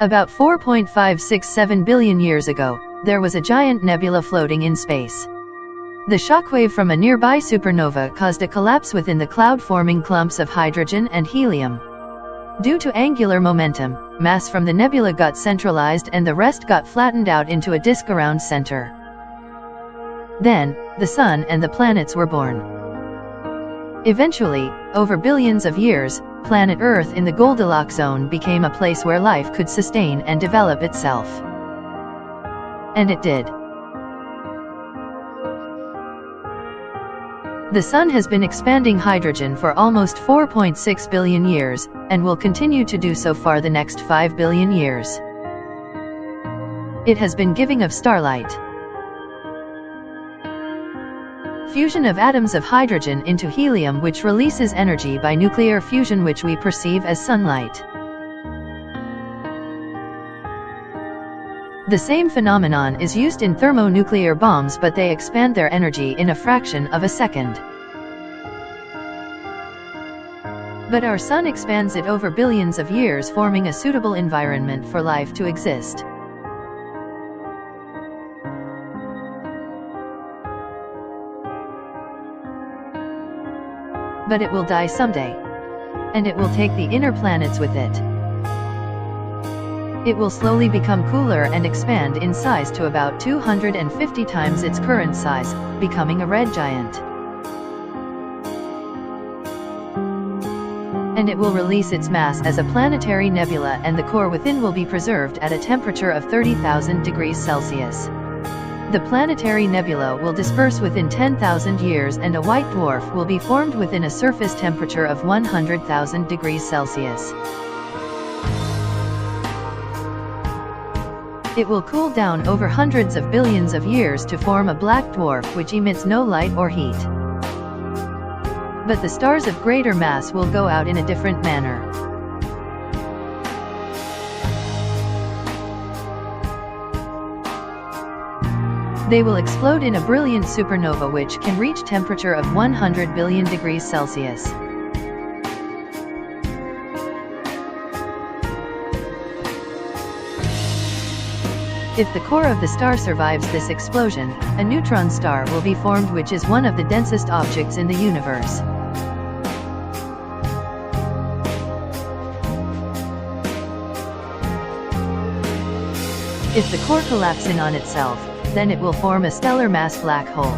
About 4.567 billion years ago, there was a giant nebula floating in space. The shockwave from a nearby supernova caused a collapse within the cloud-forming clumps of hydrogen and helium. Due to angular momentum, mass from the nebula got centralized and the rest got flattened out into a disk around center. Then, the Sun and the planets were born. Eventually, over billions of years, planet Earth in the Goldilock Zone became a place where life could sustain and develop itself. And it did. The Sun has been expanding hydrogen for almost 4.6 billion years, and will continue to do so for the next 5 billion years. It has been giving of starlight. Fusion of atoms of hydrogen into helium, which releases energy by nuclear fusion, which we perceive as sunlight. The same phenomenon is used in thermonuclear bombs, but they expand their energy in a fraction of a second. But our Sun expands it over billions of years, forming a suitable environment for life to exist. But it will die someday. And it will take the inner planets with it. It will slowly become cooler and expand in size to about 250 times its current size, becoming a red giant. And it will release its mass as a planetary nebula, and the core within will be preserved at a temperature of 30,000 degrees Celsius. The planetary nebula will disperse within 10,000 years, and a white dwarf will be formed within a surface temperature of 100,000 degrees Celsius. It will cool down over hundreds of billions of years to form a black dwarf which emits no light or heat. But the stars of greater mass will go out in a different manner. They will explode in a brilliant supernova which can reach temperature of 100 billion degrees Celsius. If the core of the star survives this explosion, a neutron star will be formed, which is one of the densest objects in the universe. If the core collapses in on itself, then it will form a stellar mass black hole.